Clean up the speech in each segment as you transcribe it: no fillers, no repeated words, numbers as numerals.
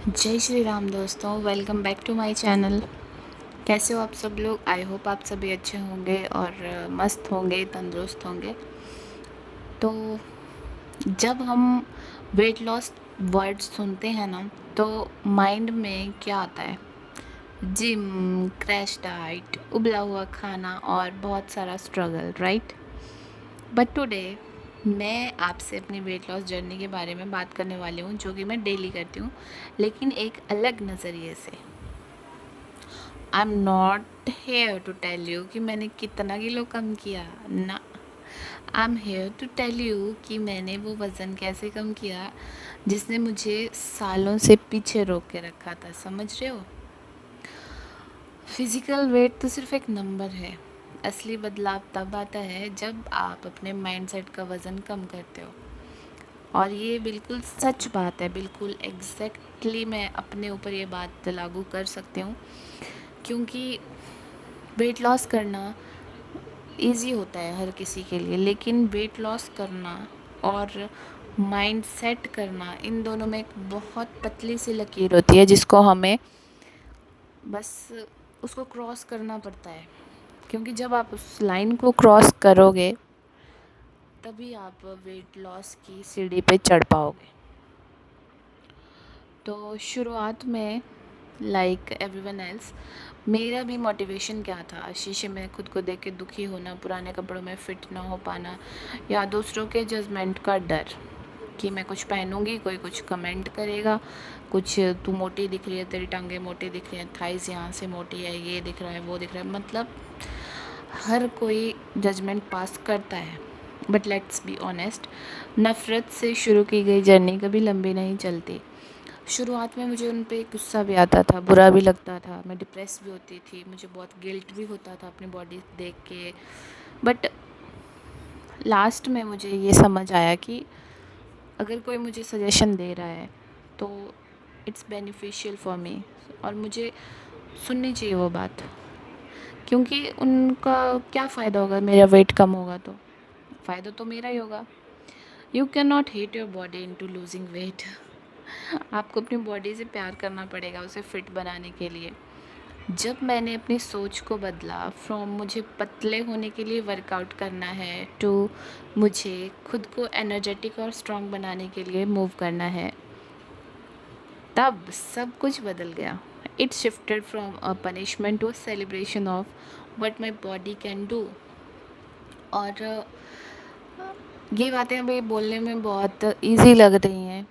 जय श्री राम दोस्तों, welcome back to my channel. कैसे हो आप सब लोग? आई होप आप सभी अच्छे होंगे और मस्त होंगे, तंदुरुस्त होंगे। तो जब हम वेट लॉस वर्ड सुनते हैं ना, तो माइंड में क्या आता है? जिम, क्रैश डाइट, उबला हुआ खाना और बहुत सारा स्ट्रगल, राइट? बट टुडे मैं आपसे अपनी वेट लॉस जर्नी के बारे में बात करने वाली हूँ, जो कि मैं डेली करती हूँ, लेकिन एक अलग नज़रिए से। I am not here to tell you कि मैंने कितना किलो कम किया ना। I am here to tell you कि मैंने वो वज़न कैसे कम किया जिसने मुझे सालों से पीछे रोक के रखा था। समझ रहे हो? फिज़िकल वेट तो सिर्फ एक नंबर है। असली बदलाव तब आता है जब आप अपने माइंडसेट का वज़न कम करते हो। और ये बिल्कुल सच बात है, बिल्कुल एग्जैक्टली मैं अपने ऊपर ये बात लागू कर सकती हूँ, क्योंकि वेट लॉस करना इजी होता है हर किसी के लिए, लेकिन वेट लॉस करना और माइंड सेट करना, इन दोनों में एक बहुत पतली सी लकीर होती है जिसको हमें बस उसको क्रॉस करना पड़ता है। क्योंकि जब आप उस लाइन को क्रॉस करोगे तभी आप वेट लॉस की सीढ़ी पे चढ़ पाओगे। तो शुरुआत में लाइक एवरीवन एल्स मेरा भी मोटिवेशन क्या था? शीशे में खुद को देख के दुखी होना, पुराने कपड़ों में फ़िट ना हो पाना, या दूसरों के जजमेंट का डर कि मैं कुछ पहनूंगी कोई कुछ कमेंट करेगा, कुछ तू मोटी दिख रही है, तेरी टांगें मोटी दिख रही हैं, थाइस यहाँ से मोटी है, ये दिख रहा है, वो दिख रहा है। मतलब हर कोई जजमेंट पास करता है। बट लेट्स बी ऑनेस्ट, नफ़रत से शुरू की गई जर्नी कभी लंबी नहीं चलती। शुरुआत में मुझे उन पे गुस्सा भी आता था, बुरा भी लगता था, मैं डिप्रेस भी होती थी, मुझे बहुत गिल्ट भी होता था अपनी बॉडी देख के। बट लास्ट में मुझे ये समझ आया कि अगर कोई मुझे सजेशन दे रहा है तो इट्स बेनिफिशियल फॉर मी, और मुझे सुननी चाहिए वो बात। क्योंकि उनका क्या फ़ायदा होगा? मेरा वेट कम होगा तो फ़ायदा तो मेरा ही होगा। You can not hate your body into losing weight. आपको अपनी बॉडी से प्यार करना पड़ेगा उसे फिट बनाने के लिए। जब मैंने अपनी सोच को बदला फ्रॉम मुझे पतले होने के लिए वर्कआउट करना है टू मुझे खुद को एनर्जेटिक और स्ट्रॉन्ग बनाने के लिए मूव करना है, तब सब कुछ बदल गया। It shifted from a punishment to a celebration of what my body can do. और ये बातें अभी बोलने में बहुत इजी लग रही हैं,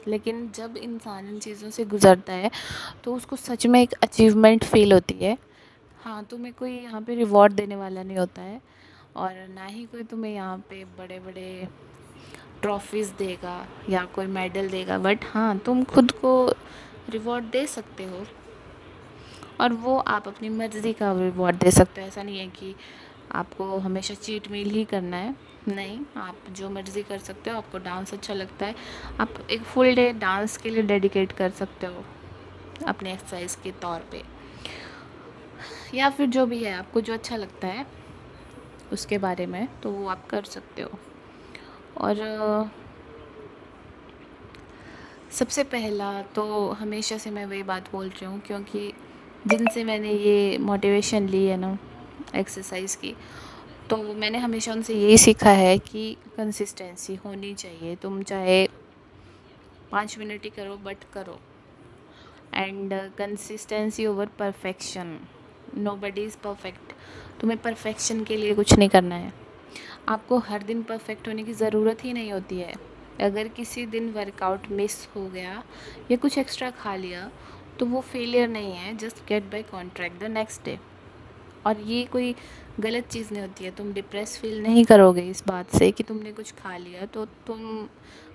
लेकिन जब इंसान इन चीज़ों से गुज़रता है तो उसको सच में एक अचीवमेंट फ़ील होती है। हाँ, तुम्हें कोई यहाँ पे रिवॉर्ड देने वाला नहीं होता है, और ना ही कोई तुम्हें यहाँ पे बड़े बड़े ट्रॉफीज़ देगा या कोई मेडल देगा। बट हाँ, तुम खुद को रिवॉर्ड दे सकते हो, और वो आप अपनी मर्ज़ी का रिवॉर्ड दे सकते हो। ऐसा नहीं है कि आपको हमेशा चीट मील ही करना है। नहीं, आप जो मर्ज़ी कर सकते हो। आपको डांस अच्छा लगता है, आप एक फुल डे डांस के लिए डेडिकेट कर सकते हो अपने एक्सरसाइज के तौर पे, या फिर जो भी है आपको जो अच्छा लगता है उसके बारे में, तो वो आप कर सकते हो। और सबसे पहला तो हमेशा से मैं वही बात बोल रही हूँ, क्योंकि जिनसे मैंने ये मोटिवेशन ली है ना एक्सरसाइज की, तो मैंने हमेशा उनसे यही सीखा है कि कंसिस्टेंसी होनी चाहिए। तुम चाहे 5 मिनट ही करो, बट करो। And consistency over perfection. Nobody is perfect. तुम्हें परफेक्शन के लिए कुछ नहीं करना है। आपको हर दिन परफेक्ट होने की ज़रूरत ही नहीं होती है। अगर किसी दिन वर्कआउट मिस हो गया या कुछ एक्स्ट्रा खा लिया तो वो फेलियर नहीं है, just get by contract the next day. और ये कोई गलत चीज़ नहीं होती है। तुम डिप्रेस फील नहीं करोगे इस बात से कि तुमने कुछ खा लिया तो तुम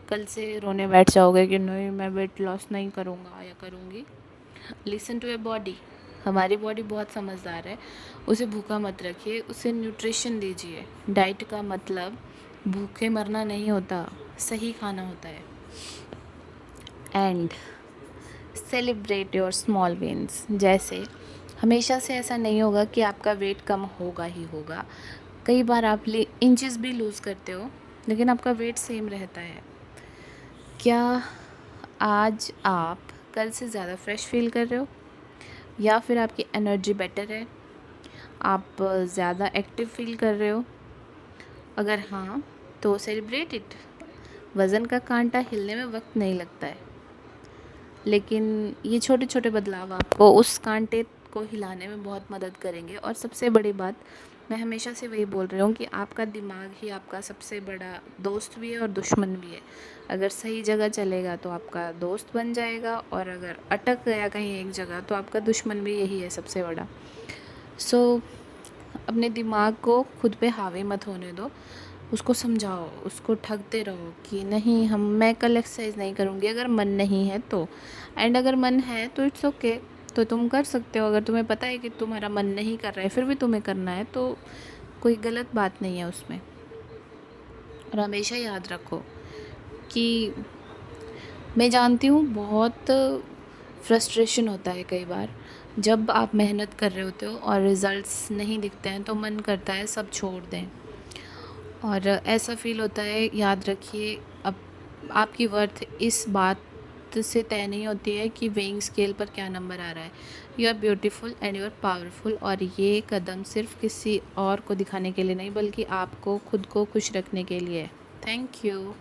कल से रोने बैठ जाओगे कि नहीं, मैं वेट लॉस नहीं करूँगा या करूँगी। Listen to your body. हमारी बॉडी बहुत समझदार है। उसे भूखा मत रखिए, उसे न्यूट्रिशन दीजिए। डाइट का मतलब भूखे मरना नहीं होता, सही खाना होता है। And celebrate your small wins. जैसे हमेशा से ऐसा नहीं होगा कि आपका वेट कम होगा ही होगा। कई बार आप इंचेस भी लूज़ करते हो लेकिन आपका वेट सेम रहता है। क्या आज आप कल से ज़्यादा फ्रेश फील कर रहे हो, या फिर आपकी एनर्जी बेटर है, आप ज़्यादा एक्टिव फील कर रहे हो? अगर हाँ, तो सेलिब्रेट इट। वज़न का कांटा हिलने में वक्त नहीं लगता है, लेकिन ये छोटे छोटे बदलाव आपको उस कांटे को हिलाने में बहुत मदद करेंगे। और सबसे बड़ी बात, मैं हमेशा से वही बोल रही हूँ कि आपका दिमाग ही आपका सबसे बड़ा दोस्त भी है और दुश्मन भी है। अगर सही जगह चलेगा तो आपका दोस्त बन जाएगा, और अगर अटक गया कहीं एक जगह तो आपका दुश्मन भी यही है सबसे बड़ा। सो अपने दिमाग को खुद पे हावी मत होने दो, उसको समझाओ, उसको ठगते रहो कि नहीं मैं कल एक्सरसाइज नहीं करूँगी, अगर मन नहीं है तो। एंड अगर मन है तो इट्स ओके, तो तुम कर सकते हो। अगर तुम्हें पता है कि तुम्हारा मन नहीं कर रहा है फिर भी तुम्हें करना है, तो कोई गलत बात नहीं है उसमें। और हमेशा याद रखो कि मैं जानती हूँ बहुत फ्रस्ट्रेशन होता है कई बार, जब आप मेहनत कर रहे होते हो और रिज़ल्ट्स नहीं दिखते हैं तो मन करता है सब छोड़ दें। और ऐसा फ़ील होता है, याद रखिए, अब आपकी वर्थ इस बात से तय नहीं होती है कि वेइंग स्केल पर क्या नंबर आ रहा है। You are beautiful and you are powerful, और ये कदम सिर्फ किसी और को दिखाने के लिए नहीं बल्कि आपको खुद को खुश रखने के लिए है। Thank you.